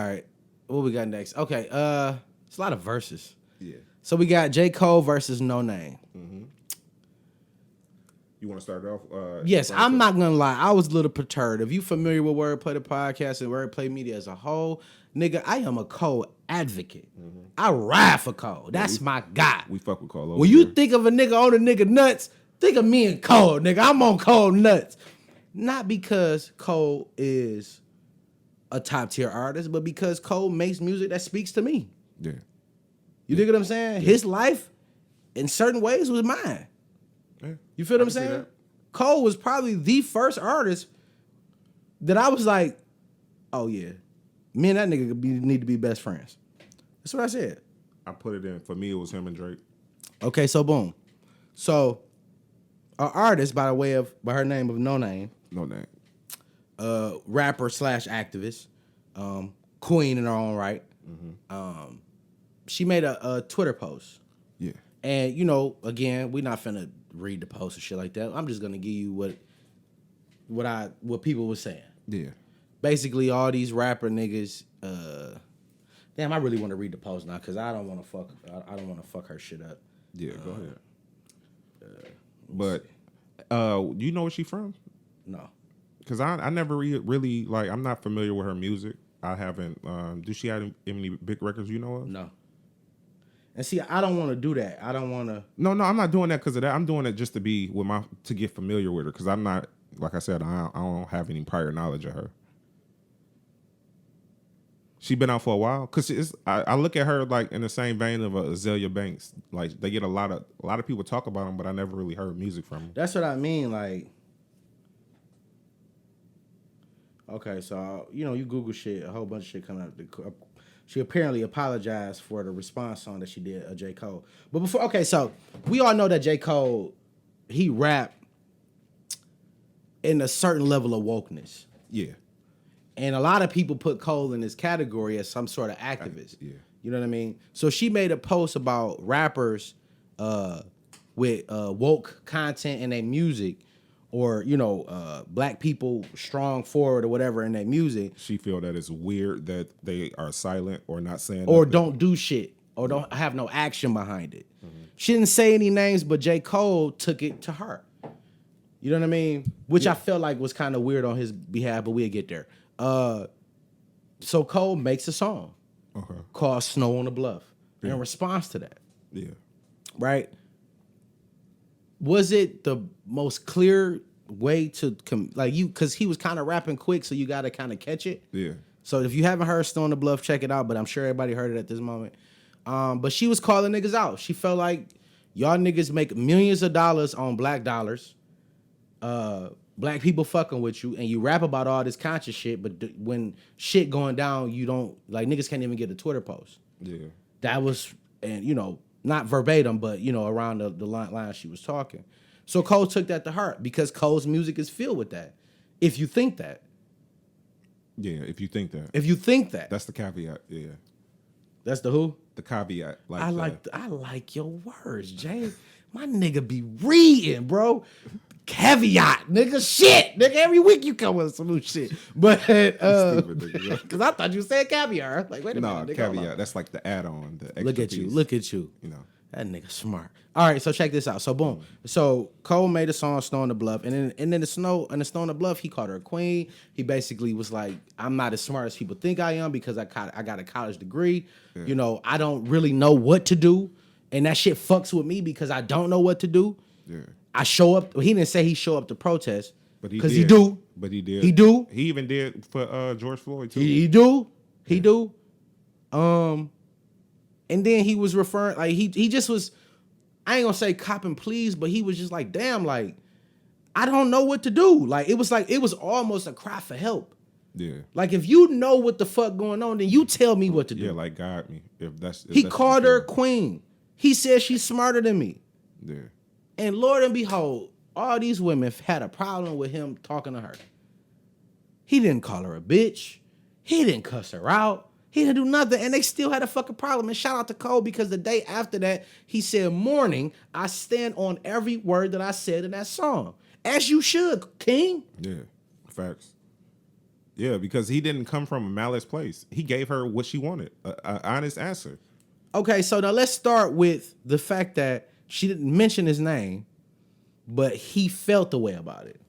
right. What we got next? Okay. It's a lot of verses. Yeah. So we got J.Cole versus No Name. Mm-hmm. You want to start off? Yes, I'm not gonna lie. I was a little perturbed. If you familiar with Wordplay the podcast and Wordplay Media as a whole, nigga, I am a Cole advocate. Mm-hmm. I ride for Cole. That's my guy. We fuck with Cole. When you think of a nigga on a nigga nuts, think of me and Cole, nigga. I'm on Cole nuts. Not because Cole is a top tier artist, but because Cole makes music that speaks to me. Yeah. You dig what I'm saying? Yeah. His life, in certain ways, was mine. Yeah. You feel what I'm saying? Cole was probably the first artist that I was like, oh yeah, me and that nigga need to be best friends. That's what I said. I put it in. For me, it was him and Drake. Okay, so boom. So, an artist by her name of No Name. No Name. Rapper / activist. Queen in her own right. Mm-hmm. She made a Twitter post. Yeah. And, again, we're not finna read the post and shit like that. I'm just gonna give you what people were saying. Yeah. Basically, all these rapper niggas. Damn, I really want to read the post now because I don't want to fuck her shit up. Yeah, go ahead. But you know where she from? No. Because I never really like. I'm not familiar with her music. I haven't. Do she have any big records you know of? No. And see, I don't want to do that. I don't want to. No, I'm not doing that because of that. I'm doing it just to be to get familiar with her because I'm not, like I said, I don't have any prior knowledge of her. She been out for a while because I look at her like in the same vein of Azalea Banks. Like they get a lot of people talk about them, but I never really heard music from them. That's what I mean. Like, okay, so you Google shit, a whole bunch of shit coming up. She apparently apologized for the response song that she did, J. Cole. But so we all know that J. Cole, he rap in a certain level of wokeness. Yeah. And a lot of people put Cole in this category as some sort of activist. Yeah. You know what I mean? So she made a post about rappers with woke content in their music or, black people strong forward or whatever in their music. She feel that it's weird that they are silent or not saying or nothing. Don't do shit or don't have no action behind it. Mm-hmm. She didn't say any names, but J. Cole took it to heart. You know what I mean? Which I felt like was kind of weird on his behalf, but we'll get there. So Cole makes a song called Snow on the Bluff in response to that. Yeah. Right? Was it the most clear way to because he was kind of rapping quick, so you got to kind of catch it. Yeah. So if you haven't heard Snow on the Bluff, check it out. But I'm sure everybody heard it at this moment. But she was calling niggas out. She felt like y'all niggas make millions of dollars on black dollars. Black people fucking with you, and you rap about all this conscious shit, but when shit going down, you don't niggas can't even get a Twitter post. Yeah. That was, and not verbatim, but around the line she was talking. So Cole took that to heart because Cole's music is filled with that. If you think that. Yeah, if you think that. If you think that. That's the caveat, yeah. That's the who? The caveat. I like your words, Jay. My nigga be reading, bro. Caveat, nigga. Shit, nigga. Every week you come with some new shit. But because I thought you said caviar. Like, wait a minute. No, caveat. That's like the add-on. The extra look at piece. you. Look at you. You know. That nigga smart. All right, so check this out. So boom. So Cole made a song, Snow on the Bluff, and then the Snow on the Bluff, he called her a queen. He basically was like, I'm not as smart as people think I am because I got a college degree. Yeah. I don't really know what to do. And that shit fucks with me because I don't know what to do. Yeah. I show up. He didn't say he show up to protest. But he did. He do. But he did. He do. He even did for George Floyd too. He do. He do. And then he was referring, like, he just was, I ain't gonna say cop and please, but he was just like, damn, like, I don't know what to do. Like, it was almost a cry for help. Yeah. Like, if you know what the fuck going on, then you tell me what to do. Yeah, like, guide me. He called her queen. He said she's smarter than me. Yeah. And Lord and behold, all these women had a problem with him talking to her. He didn't call her a bitch. He didn't cuss her out. He didn't do nothing, and they still had a fucking problem. And shout out to Cole because the day after that, he said, morning, I stand on every word that I said in that song. As you should, King. Yeah, facts. Yeah, because he didn't come from a malice place. He gave her what she wanted, an honest answer. Okay, so now let's start with the fact that she didn't mention his name, but he felt the way about it.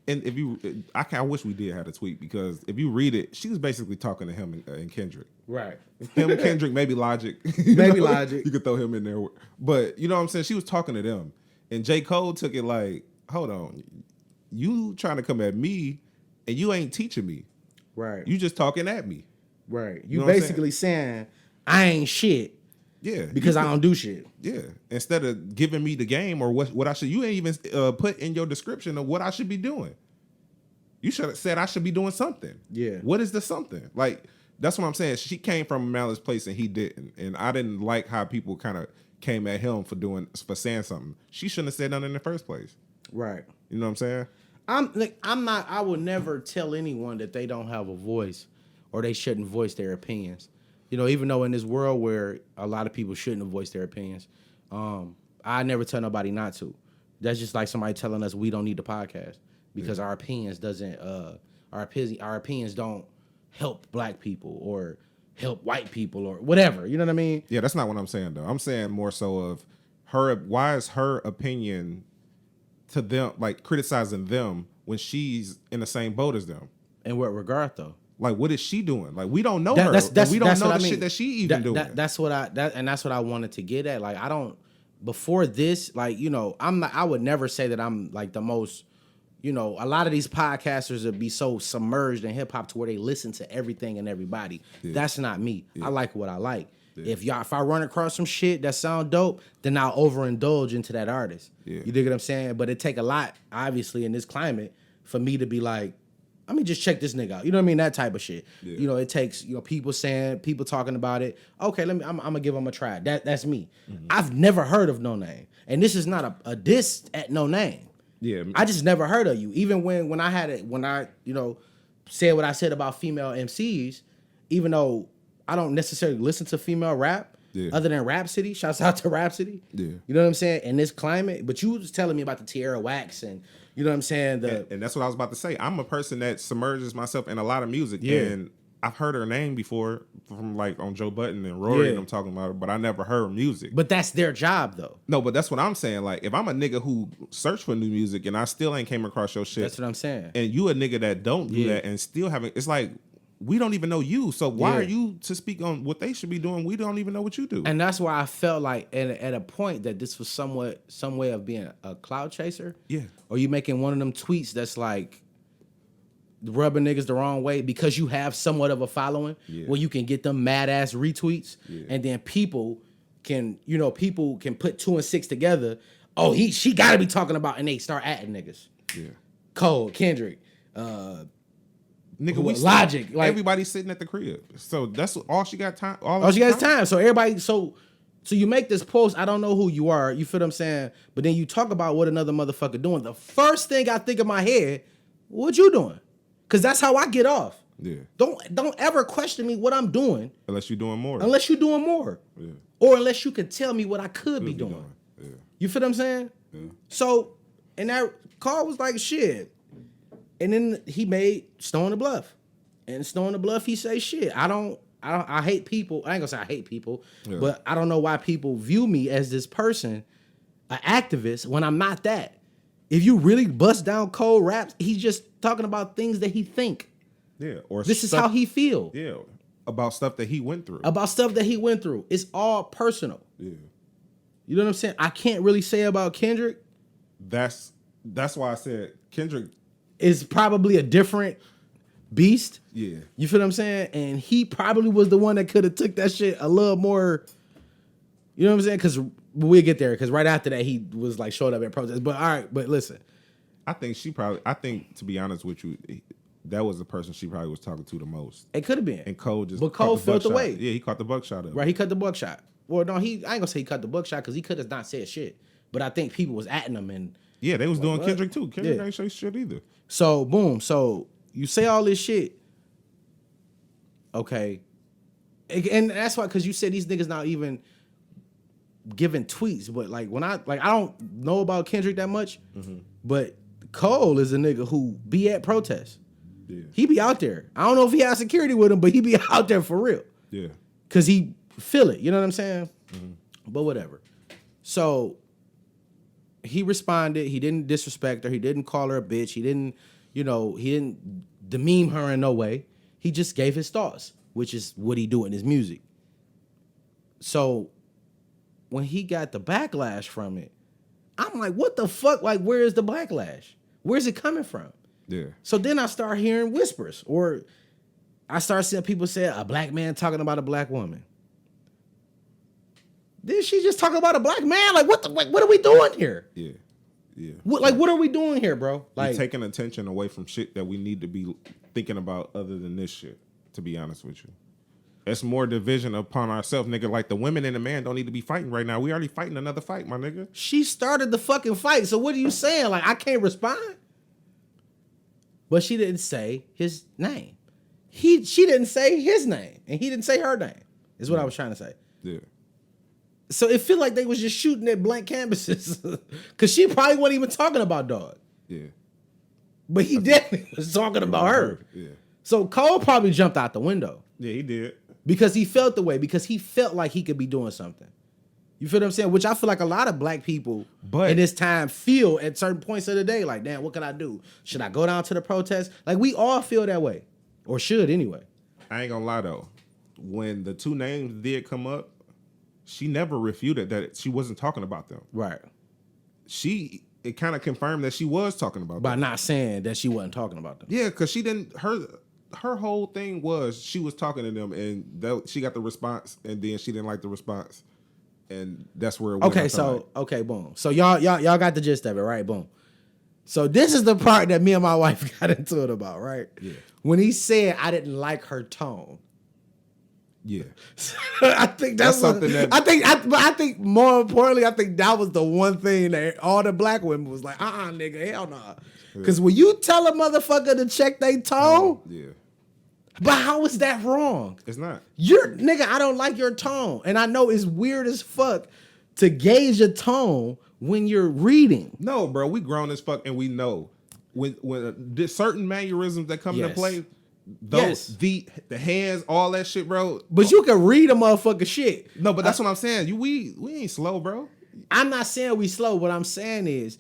And if you, I wish we did have a tweet, because if you read it, she was basically talking to him and Kendrick. Right. Him, Kendrick, maybe Logic. Maybe Logic. You could throw him in there. But you know what I'm saying? She was talking to them. And J. Cole took it like, hold on. You trying to come at me and you ain't teaching me. Right. You just talking at me. Right. You know basically saying, I ain't shit. Yeah. Because I don't do shit. Yeah. Instead of giving me the game or what I should, you ain't even put in your description of what I should be doing. You should have said I should be doing something. Yeah. What is the something? Like, that's what I'm saying. She came from a malice place and he didn't. And I didn't like how people kind of came at him for saying something. She shouldn't have said nothing in the first place. Right. You know what I'm saying? I will never tell anyone that they don't have a voice or they shouldn't voice their opinions. You know, even though in this world where a lot of people shouldn't voice their opinions, I never tell nobody not to. That's just like somebody telling us we don't need the podcast because our opinions don't help black people or help white people or whatever. You know what I mean? Yeah, that's not what I'm saying though. I'm saying more so of her. Why is her opinion to them like criticizing them when she's in the same boat as them? In what regard though? Like, what is she doing? Like, we don't know her. We don't know the shit that she even doing. That's what I wanted to get at. Like, I don't. Before this, like, you know, I would never say that I'm like the most. You know, a lot of these podcasters would be so submerged in hip hop to where they listen to everything and everybody. Yeah. That's not me. Yeah. I like what I like. Yeah. If I run across some shit that sound dope, then I'll overindulge into that artist. Yeah. You dig what I'm saying? But it take a lot, obviously, in this climate for me to be like, let me just check this nigga out. You know what I mean? That type of shit. Yeah. You know, it takes, you know, people talking about it. Okay, I'm gonna give them a try. That's me. Mm-hmm. I've never heard of No Name. And this is not a diss at No Name. Yeah. I just never heard of you. Even when I you know, said what I said about female MCs, even though I don't necessarily listen to female rap, other than Rhapsody. Shouts out to Rhapsody. Yeah. You know what I'm saying? In this climate. But you was telling me about the Tierra Wax and you know what I'm saying? And that's what I was about to say. I'm a person that submerges myself in a lot of music. Yeah. And I've heard her name before from like on Joe Budden and Rory and I'm talking about her, but I never heard music. But that's their job though. No, but that's what I'm saying. Like if I'm a nigga who search for new music and I still ain't came across your shit. That's what I'm saying. And you a nigga that don't do that and still haven't, it's like, we don't even know you. So why are you to speak on what they should be doing? We don't even know what you do. And that's why I felt like at a point that this was some way of being a cloud chaser. Yeah. Or you making one of them tweets that's like rubbing niggas the wrong way because you have somewhat of a following where you can get them mad ass retweets and then people can put 2 and 6 together. Oh, she gotta be talking about, and they start atting niggas. Yeah. Cole, Kendrick, nigga, we Logic. Like, everybody's sitting at the crib. So that's all she got time. All she got is time. So everybody, so you make this post, I don't know who you are, you feel what I'm saying? But then you talk about what another motherfucker doing. The first thing I think in my head, what you doing? Because that's how I get off. Yeah. Don't ever question me what I'm doing. Unless you're doing more. Yeah. Or unless you can tell me what I could be doing. Yeah. You feel what I'm saying? Yeah. So, and that call was like shit. And then he made Stone the Bluff. And Stone the Bluff, he say shit. I hate people. I ain't gonna say I hate people, but I don't know why people view me as this person, an activist, when I'm not that. If you really bust down Cole raps, he's just talking about things that he think. Yeah. Or this is how he feel. Yeah. About stuff that he went through. It's all personal. Yeah. You know what I'm saying? I can't really say about Kendrick. That's why I said Kendrick is probably a different beast. Yeah. You feel what I'm saying? And he probably was the one that could have took that shit a little more, you know what I'm saying? Because we'll get there. Because right after that, he was like showing up at protests. But all right, but listen. I think to be honest with you, that was the person she probably was talking to the most. It could have been. And Cole just But Cole felt the weight. Yeah, he caught the buckshot of it. Right, he cut the buckshot. Well, no, I ain't gonna say he cut the buckshot because he could have not said shit. But I think people was atting him and yeah, they was doing what? Kendrick too. Kendrick ain't say shit either. So boom. So you say all this shit. Okay. And that's why, because you said these niggas not even giving tweets. But like when I don't know about Kendrick that much, but Cole is a nigga who be at protests. Yeah. He be out there. I don't know if he has security with him, but he be out there for real. Yeah. Cause he feel it. You know what I'm saying? But whatever. So he responded. He didn't disrespect her. He didn't call her a bitch. He didn't demean her in no way. He just gave his thoughts, which is what he do in his music. So when he got the backlash from it, I'm like, what the fuck? Like, where is the backlash? Where's it coming from? Yeah. So then I start hearing whispers, or I start seeing people say a black man talking about a black woman. Then she just talking about a black man? Like, what are we doing here? Yeah. Yeah. What are we doing here, bro? Like, you're taking attention away from shit that we need to be thinking about other than this shit, to be honest with you. It's more division upon ourselves, nigga. Like, the women and the man don't need to be fighting right now. We already fighting another fight, my nigga. she started the fucking fight. So what are you saying? Like, I can't respond? But she didn't say his name. She didn't say his name, and he didn't say her name, is what I was trying to say. Yeah. So it feel like they was just shooting at blank canvases. Because she probably wasn't even talking about dog. Yeah. But he definitely was talking about her. Yeah. So Cole probably jumped out the window. Yeah, he did. Because he felt the way. Because he felt like he could be doing something. You feel what I'm saying? Which I feel like a lot of black people in this time feel at certain points of the day. Like, damn, what can I do? Should I go down to the protest? Like, we all feel that way. Or should anyway. I ain't gonna lie, though. When the two names did come up, she never refuted that she wasn't talking about them. Right. It kind of confirmed that she was talking about them. By not saying that she wasn't talking about them. Yeah, because she didn't, her whole thing was she was talking to them, and she got the response, and then she didn't like the response. And that's where it went. Okay, boom. So y'all got the gist of it, right? Boom. So this is the part that me and my wife got into it about, right? Yeah. When he said I didn't like her tone. Yeah. I think that's something that I think more importantly, I think that was the one thing that all the black women was like, nigga, hell nah. Because when you tell a motherfucker to check their tone, yeah. But how is that wrong? It's not. Nigga, I don't like your tone. And I know it's weird as fuck to gauge a tone when you're reading. No, bro, we grown as fuck, and we know when there's certain mannerisms that come into play. Those the hands, all that shit, bro. But you can read a motherfucker shit. No, but that's what I'm saying. We ain't slow, bro. I'm not saying we slow. What I'm saying is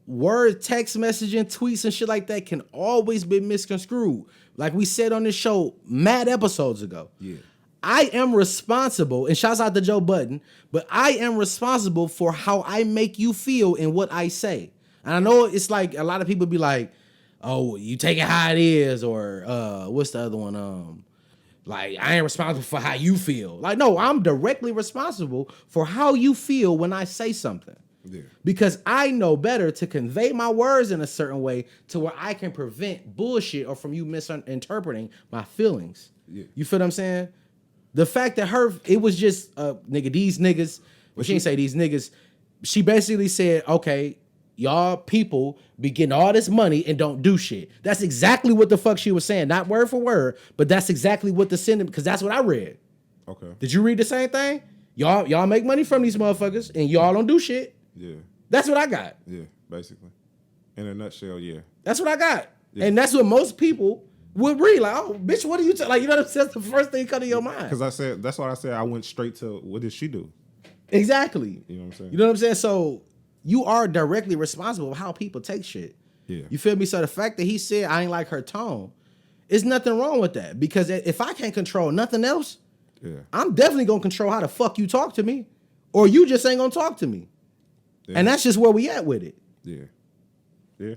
word, text messaging, tweets, and shit like that can always be misconstrued. Like we said on this show mad episodes ago. Yeah. I am responsible, and shouts out to Joe Budden, but I am responsible for how I make you feel and what I say. And I know it's like a lot of people be like, oh, you take it how it is, or what's the other one? Like, I ain't responsible for how you feel. Like, no, I'm directly responsible for how you feel when I say something. Yeah. Because I know better to convey my words in a certain way to where I can prevent bullshit or from you misinterpreting my feelings. Yeah. You feel what I'm saying? The fact that it was just, nigga, these niggas, well, she didn't say these niggas. She basically said, okay, y'all people be getting all this money and don't do shit. That's exactly what the fuck she was saying. Not word for word, but that's exactly what the sentiment, because that's what I read. Okay. Did you read the same thing? Y'all make money from these motherfuckers and y'all don't do shit. Yeah. That's what I got. Yeah, basically. In a nutshell, yeah. That's what I got. Yeah. And that's what most people would read. Like, oh, bitch, what are you like, you know what I'm saying? That's the first thing come to your mind. Because that's why I said I went straight to what did she do? Exactly. You know what I'm saying? You know what I'm saying? So you are directly responsible for how people take shit. Yeah. You feel me? So the fact that he said I ain't like her tone, there's nothing wrong with that. Because if I can't control nothing else, yeah, I'm definitely gonna control how the fuck you talk to me. Or you just ain't gonna talk to me. Yeah. And that's just where we at with it. Yeah. Yeah.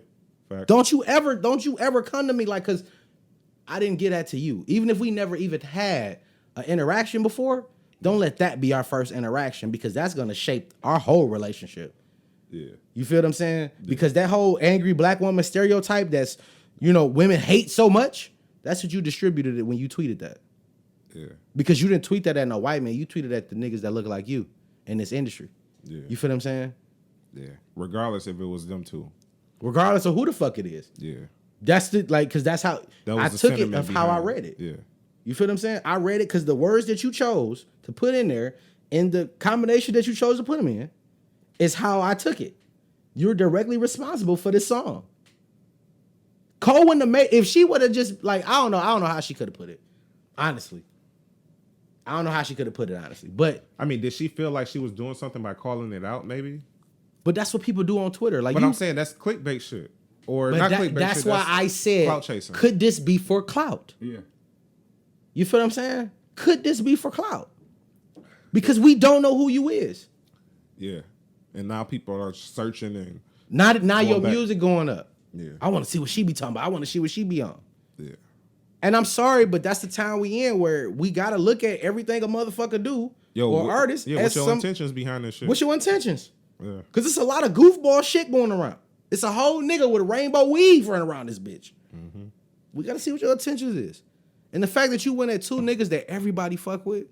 Fact. Don't you ever come to me like, cause I didn't get that to you. Even if we never even had an interaction before, don't let that be our first interaction, because that's gonna shape our whole relationship. Yeah. You feel what I'm saying? Yeah. Because that whole angry black woman stereotype that's, women hate so much, that's what you distributed it when you tweeted that. Yeah. Because you didn't tweet that at no white man, you tweeted at the niggas that look like you in this industry. Yeah. You feel what I'm saying? Yeah. Regardless if it was them two. Regardless of who the fuck it is. Yeah. That's because that's how I took it of how I read it. Yeah. You feel what I'm saying? I read it because the words that you chose to put in there and the combination that you chose to put them in is how I took it. You're directly responsible for this song. Cole wouldn't have made, if she would have just, like, I don't know how she could have put it. Honestly. I don't know how she could have put it, honestly. But I mean, did she feel like she was doing something by calling it out, maybe? But that's what people do on Twitter. Like, But I'm saying that's clickbait shit. Or but not clickbait that's shit. why I said, clout chasing. Could this be for clout? Yeah. You feel what I'm saying? Could this be for clout? Because we don't know who you is. Yeah. And now people are searching and Now your back. music going up. Yeah. I want to see what she be talking about. I want to see what she be on. Yeah. And I'm sorry, but that's the time we in where we got to look at everything a motherfucker do or artist. Yeah, what's your intentions behind this shit? What's your intentions? Yeah. Because it's a lot of goofball shit going around. It's a whole nigga with a rainbow weave running around this bitch. Mm-hmm. We got to see what your intentions is. And the fact that you went at 2 niggas that everybody fuck with,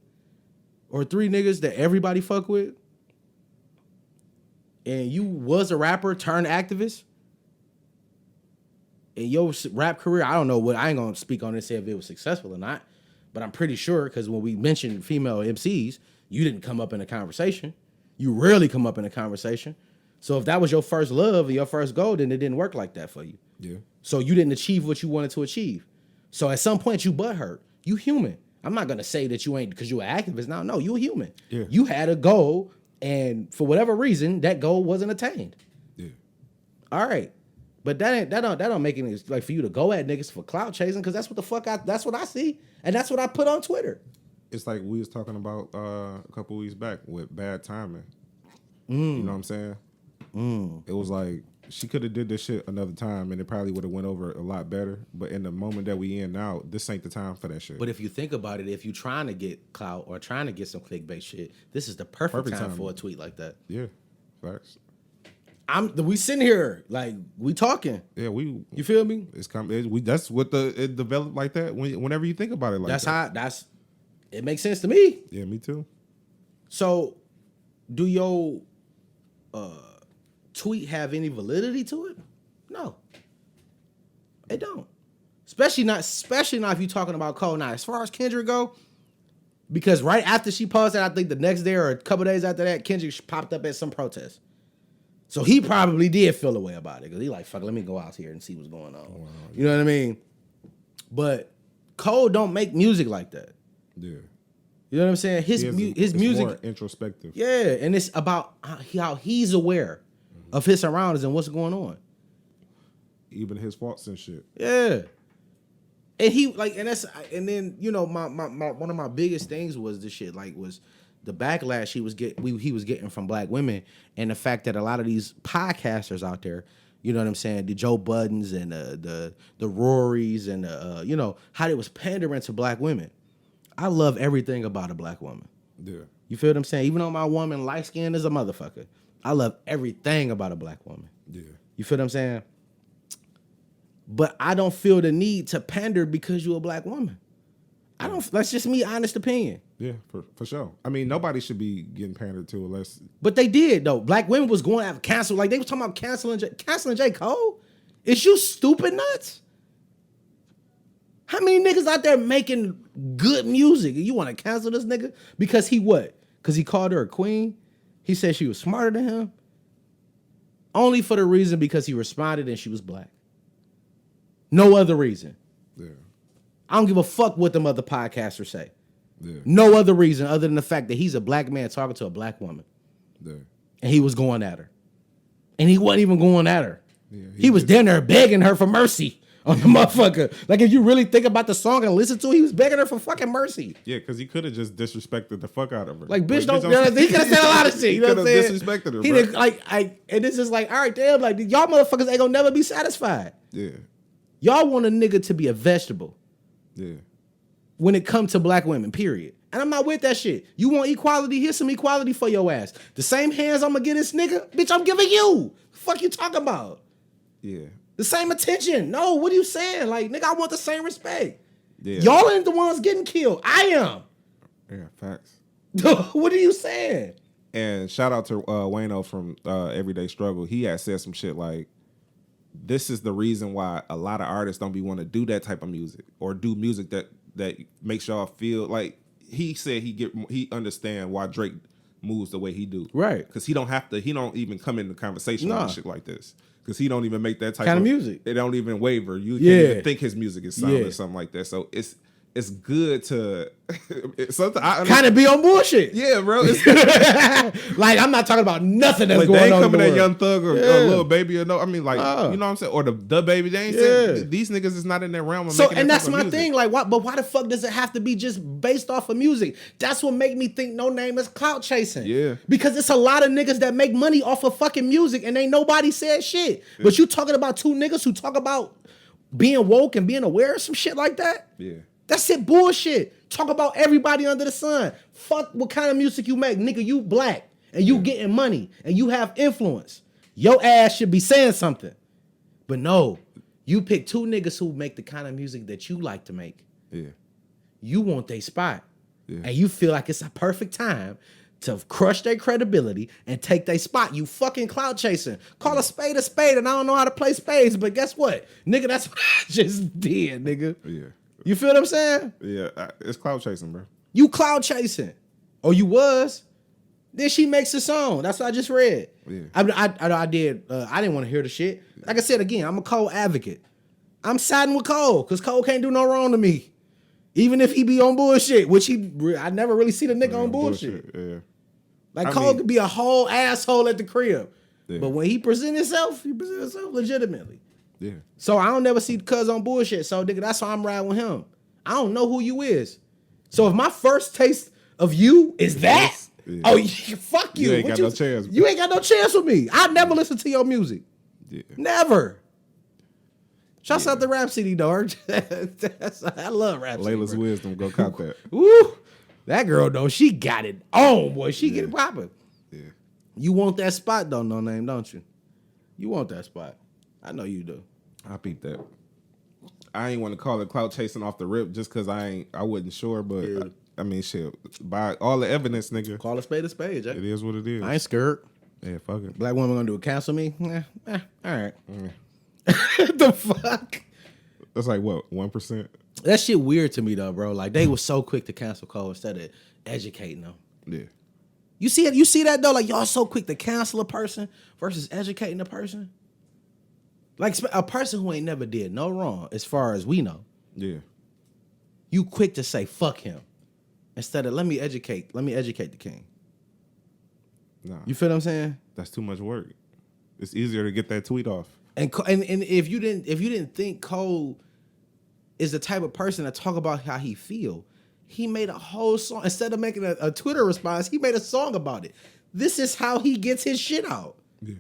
or 3 niggas that everybody fuck with, and you was a rapper turned activist, in your rap career, I don't know I ain't gonna speak on it and say if it was successful or not, but I'm pretty sure, because when we mentioned female MCs, you didn't come up in a conversation. You rarely come up in a conversation. So if that was your first love or your first goal, then it didn't work like that for you. Yeah. So you didn't achieve what you wanted to achieve. So at some point you butthurt. You human. I'm not gonna say that you ain't because you an activist. No, you a human. Yeah. You had a goal, and for whatever reason, that goal wasn't attained. Yeah. All right. But that don't make any, like, for you to go at niggas for clout chasing, because that's what the fuck that's what I see, and that's what I put on Twitter. It's like we was talking about a couple weeks back with bad timing. You know what I'm saying? It was like she could have did this shit another time and it probably would have went over a lot better. But in the moment that we in now, this ain't the time for that shit. But if you think about it, if you trying to get clout or trying to get some clickbait shit, this is the perfect time for a tweet like that. Yeah, facts. We sitting here like we talking. Yeah, You feel me? It's that's what it developed like that. Whenever you think about it, like that's it makes sense to me. Yeah, me too. So, do your tweet have any validity to it? No, it don't. Especially not if you're talking about Cole. Now, as far as Kendrick go, because right after she posted, I think the next day or a couple days after that, Kendrick popped up at some protest. So he probably did feel a way about it because he like, fuck, let me go out here and see what's going on. Wow, yeah. You know what I mean? But Cole don't make music like that. Yeah. You know what I'm saying? His music more introspective. Yeah, and it's about how he's aware of his surroundings and what's going on. Even his faults and shit. Yeah. And he like, and then you know my one of my biggest things was this shit was the backlash he was getting from black women, and the fact that a lot of these podcasters out there, you know what I'm saying, the Joe Buddens and the Rorys and you know how they was pandering to black women. I love everything about a black woman. Yeah, you feel what I'm saying? Even though my woman light skinned as a motherfucker, I love everything about a black woman. Yeah, you feel what I'm saying? But I don't feel the need to pander because you're a black woman. I don't. That's just me, honest opinion. Yeah, for sure. I mean, nobody should be getting pandered to unless. But they did though. Black women was going to have cancel. Like they was talking about canceling J.Cole. Is you stupid nuts? How many niggas out there making good music? You want to cancel this nigga because he what? Because he called her a queen. He said she was smarter than him. Only for the reason because he responded and she was black. No other reason. Yeah. I don't give a fuck what them other podcasters say. Yeah. No other reason other than the fact that he's a black man talking to a black woman. Yeah. And he was going at her. And he wasn't even going at her. Yeah, he was down there begging her for mercy on the motherfucker. Like, if you really think about the song and listen to it, he was begging her for fucking mercy. Yeah, because he could have just disrespected the fuck out of her. Like, bitch, don't. He could have said a lot of shit. You know what I'm saying? Disrespected her. He didn't, and it's just like, all right, damn, like, y'all motherfuckers ain't gonna never be satisfied. Yeah. Y'all want a nigga to be a vegetable. Yeah. When it comes to black women, period. And I'm not with that shit. You want equality? Here's some equality for your ass. The same hands I'm gonna give this nigga, bitch, I'm giving you. The fuck you talking about? Yeah. The same attention. No, what are you saying? Like, nigga, I want the same respect. Yeah. Y'all ain't the ones getting killed. I am. Yeah, facts. What are you saying? And shout out to Wayno from Everyday Struggle. He had said some shit like, this is the reason why a lot of artists don't be want to do that type of music or do music that makes y'all feel like. He said he understand why Drake moves the way he do. Right. Because he don't even come into conversation on shit like this. Because he don't even make that type Kind of of music. It don't even waver. You Yeah. can't even think his music is sound Yeah. or something like that. So it's good to Kind of be on bullshit. Yeah, bro. It's, Like, I'm not talking about nothing that's like going they ain't on. coming in at the Young world. Thug or Yeah. Lil Baby or no. I mean, like you know what I'm saying, or the Baby. They ain't saying these niggas is not in that realm. Of So, making and that that's type of my music. thing. Like, but why the fuck does it have to be just based off of music? That's what make me think No Name is clout chasing. Yeah. Because it's a lot of niggas that make money off of fucking music and ain't nobody said shit. Yeah. But you talking about two niggas who talk about being woke and being aware of some shit like that? Yeah. That's it bullshit. Talk about everybody under the sun. Fuck what kind of music you make. Nigga, you black and you getting money and you have influence. Your ass should be saying something. But no, you pick two niggas who make the kind of music that you like to make. Yeah. You want their spot. Yeah. And you feel like it's a perfect time to crush their credibility and take their spot. You fucking clout chasing. Call a spade, and I don't know how to play spades, but guess what? Nigga, that's what I just did, nigga. Yeah. You feel what I'm saying? Yeah. It's cloud chasing, bro. You cloud chasing. Or you was. Then she makes a song. That's what I just read. Yeah. I did. I didn't want to hear the shit. Like I said again, I'm a Cole advocate. I'm siding with Cole because Cole can't do no wrong to me. Even if he be on bullshit, which I never really see the nigga on bullshit. Yeah. Like Cole could be a whole asshole at the crib. Yeah. But when he present himself legitimately. Yeah. So I don't never see cuz on bullshit. So nigga, that's why I'm riding with him. I don't know who you is. So if my first taste of you is that, fuck you. You ain't got no chance. You ain't got no chance with me. I never listen to your music. Yeah. Never. Shouts out to Rhapsody, dog. I love Rhapsody. Layla's wisdom, go cop that. Woo. That girl, though, she got it on, boy. She get it popping. Yeah. You want that spot, though, No Name, don't you? You want that spot. I know you do. I peeped that. I ain't want to call it clout chasing off the rip just because I wasn't sure, but I mean, shit. By all the evidence, nigga. Call a spade, Jay. It is what it is. I ain't scared. Yeah, fuck it. Black woman gonna do it, cancel me? All right. The fuck? That's like what, 1%? That shit weird to me though, bro. Like they were so quick to cancel Cole instead of educating them. Yeah. You see it? You see that though? Like y'all so quick to cancel a person versus educating a person. Like a person who ain't never did no wrong, as far as we know. Yeah. You quick to say fuck him instead of let me educate the king. Nah. You feel what I'm saying? That's too much work. It's easier to get that tweet off. And if you didn't think Cole is the type of person to talk about how he feel, he made a whole song instead of making a Twitter response. He made a song about it. This is how he gets his shit out. Yeah.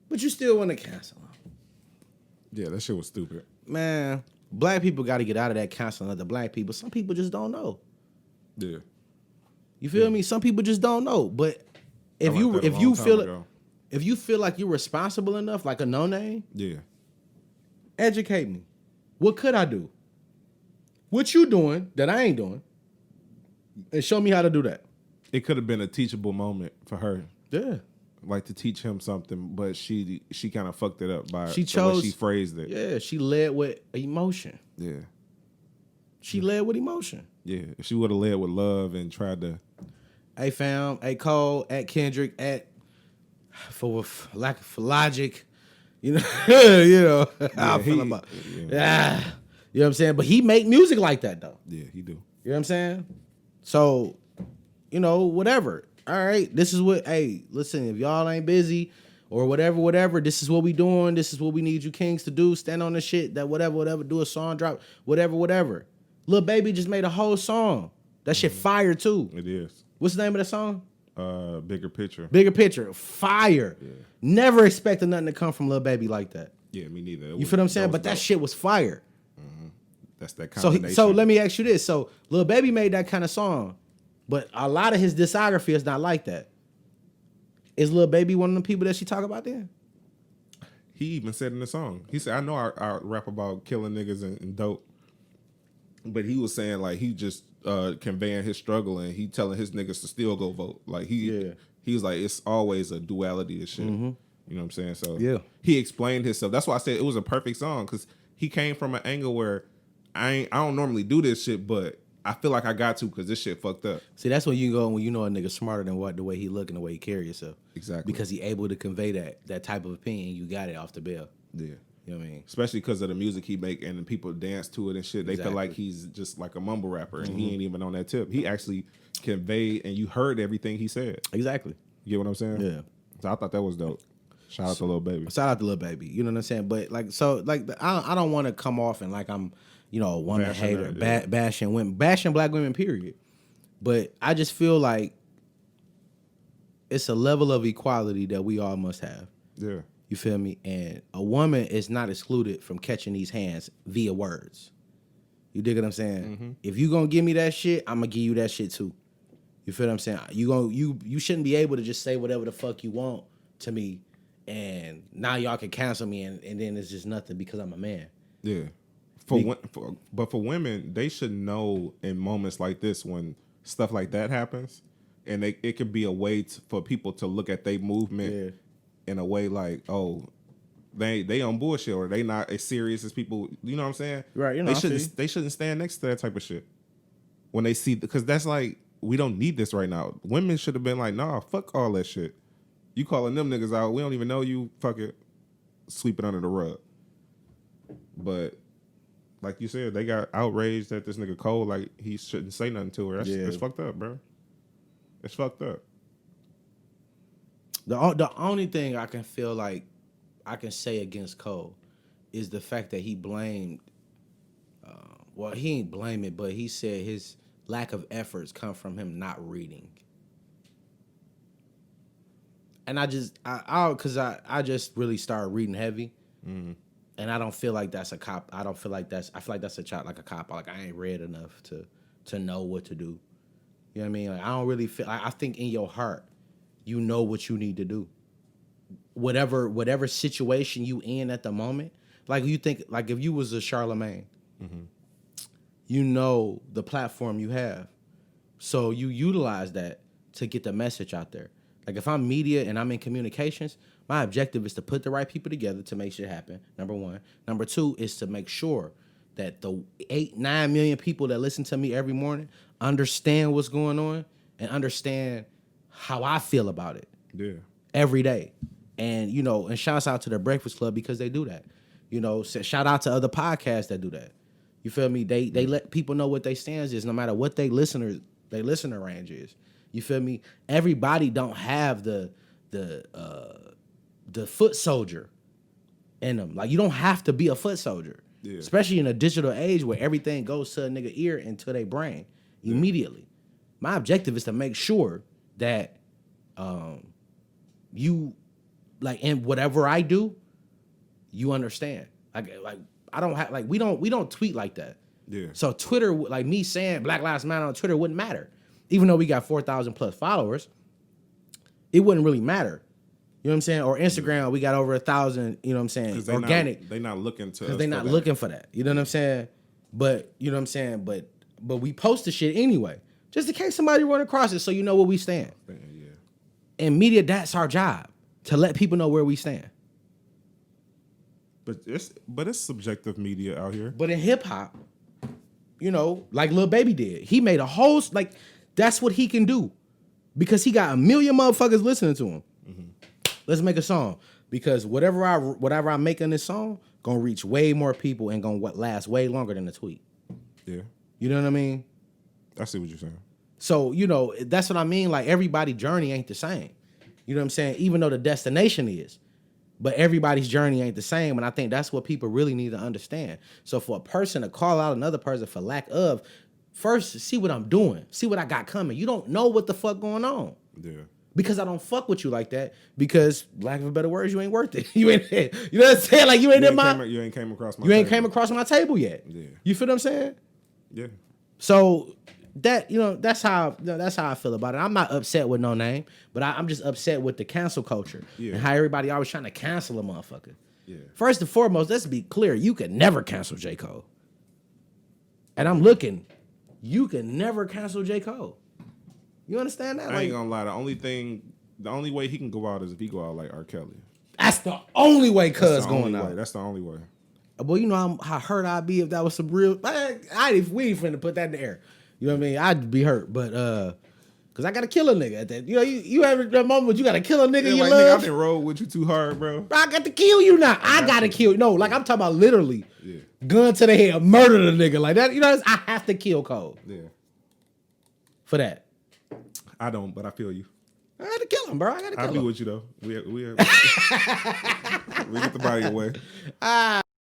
But you still want to cancel him. Yeah, that shit was stupid. Man, black people got to get out of that canceling other black people. Some people just don't know. Yeah. You feel me? Some people just don't know. But if you feel like you're responsible enough, like a No Name, yeah, educate me. What could I do? What you doing that I ain't doing? And show me how to do that. It could have been a teachable moment for her. Yeah. Like to teach him something, but she kind of fucked it up by she phrased it. Yeah, she led with emotion. Yeah. She led with emotion. Yeah. If she would have led with love and tried to. Hey fam, hey Cole, at Kendrick, at for logic, you know, how I feel about. You know what I'm saying? But he make music like that though. Yeah, he do. You know what I'm saying? So, whatever. All right, this is what. Hey, listen, if y'all ain't busy or whatever, this is what we doing. This is what we need you kings to do. Stand on this shit. That whatever. Do a song drop. Whatever. Lil Baby just made a whole song. That shit fire too. It is. What's the name of the song? Bigger Picture. Bigger Picture. Fire. Yeah. Never expected nothing to come from Lil Baby like that. Yeah, me neither. You feel what I'm saying? But that shit was fire. Mm-hmm. That's that combination. So let me ask you this. So Lil Baby made that kind of song, but a lot of his discography is not like that. Is Lil Baby one of the people that she talk about then? He even said in the song, he said, I know I rap about killing niggas and dope. But he was saying like he just conveying his struggle and he telling his niggas to still go vote. Like he was like, it's always a duality of shit. Mm-hmm. You know what I'm saying? So he explained himself. That's why I said it was a perfect song because he came from an angle where I don't normally do this shit, but I feel like I got to because this shit fucked up. See, that's when you go when you know a nigga smarter than what the way he look and the way he carry himself. Exactly. Because he able to convey that type of opinion. You got it off the bell. Yeah. You know what I mean? Especially because of the music he make and the people dance to it and shit. They Exactly. feel like he's just like a mumble rapper and he ain't even on that tip. He actually conveyed and you heard everything he said. Exactly. You get what I'm saying? Yeah. So I thought that was dope. Shout out to Lil Baby. Shout out to Lil Baby. You know what I'm saying? But like, so like, I don't want to come off and like I'm, you know, one hater, bashing women, bashing black women. Period. But I just feel like it's a level of equality that we all must have. Yeah. You feel me? And a woman is not excluded from catching these hands via words. You dig what I'm saying? Mm-hmm. If you gonna give me that shit, I'm gonna give you that shit too. You feel what I'm saying? You shouldn't be able to just say whatever the fuck you want to me, and now y'all can cancel me, and then it's just nothing because I'm a man. Yeah. But for women, they should know in moments like this when stuff like that happens, and it could be a way for people to look at their movement in a way like, oh, they on bullshit or they not as serious as people. You know what I'm saying? Right. You know, they shouldn't stand next to that type of shit when they see, because that's like, we don't need this right now. Women should have been like, nah, fuck all that shit. You calling them niggas out, we don't even know you. Fuck it, sweep it under the rug. But like you said, they got outraged at this nigga Cole, like he shouldn't say nothing to her. That's fucked up, bro. It's fucked up. The only thing I can feel like I can say against Cole is the fact that he blamed. Well, he ain't blame it, but he said his lack of efforts come from him not reading. And I just really started reading heavy, and I don't feel like that's a cop. I feel like that's a child like a cop. Like I ain't read enough to know what to do. You know what I mean? Like I don't really feel. I think in your heart, you know what you need to do. Whatever situation you in at the moment, like you think, like if you was a Charlemagne, you know the platform you have, so you utilize that to get the message out there. Like if I'm media and I'm in communications, my objective is to put the right people together to make shit happen. Number one. Number two is to make sure that the 8-9 million people that listen to me every morning understand what's going on and understand how I feel about it. Yeah. Every day. And, you know, and shouts out to the Breakfast Club because they do that. You know, shout out to other podcasts that do that. You feel me? They let people know what their stance is no matter what their listener range is. You feel me? Everybody don't have the foot soldier in them. Like you don't have to be a foot soldier. Yeah. Especially in a digital age where everything goes to a nigga ear and to their brain immediately. My objective is to make sure that you like in whatever I do, you understand. Like I don't have like we don't tweet like that. Yeah. So Twitter, like me saying Black Lives Matter on Twitter wouldn't matter. Even though we got 4,000 plus followers, it wouldn't really matter. You know what I'm saying? Or Instagram, we got over 1,000, you know what I'm saying? Organic. They're not looking to us. Because they're not looking for that. You know what I'm saying? But, you know what I'm saying? But we post the shit anyway. Just in case somebody run across it so you know where we stand. Yeah. And media, that's our job. To let people know where we stand. But it's subjective media out here. But in hip hop, you know, like Lil Baby did. He made a whole, like, that's what he can do. Because he got 1 million motherfuckers listening to him. Let's make a song. Because whatever I make in this song, gonna reach way more people and gonna last way longer than a tweet. Yeah. You know what I mean? I see what you're saying. So, you know, that's what I mean. Like, everybody's journey ain't the same. You know what I'm saying? Even though the destination is. But everybody's journey ain't the same. And I think that's what people really need to understand. So for a person to call out another person for lack of, first, see what I'm doing. See what I got coming. You don't know what the fuck going on. Yeah. Because I don't fuck with you like that. Because, lack of a better words, you ain't worth it. You ain't, you know what I'm saying? Like, you ain't came across my You ain't came across my table yet. Yeah. You feel what I'm saying? Yeah. So that, you know, that's how I feel about it. I'm not upset with No Name, but I'm just upset with the cancel culture and how everybody always trying to cancel a motherfucker. Yeah. First and foremost, let's be clear. You can never cancel J. Cole. And I'm looking. You can never cancel J. Cole. You understand that? I ain't gonna lie. The only way he can go out is if he go out like R. Kelly. That's the only way cuz going out. That's the only way. Well, you know how hurt I'd be if that was some real. We ain't finna put that in the air. You know what I mean? I'd be hurt, but cause I gotta kill a nigga at that. You know, you ever that moment when you gotta kill a nigga you like, love? nigga, I didn't roll with you too hard, bro. Bro, I got to kill you now. I gotta kill you. No, like I'm talking about literally. Yeah. Gun to the head, murder the nigga like that. You know, I have to kill Cole. Yeah. For that. I don't, but I feel you. I had to kill him, bro. I gotta kill him. I'll be with you though. We get the body away.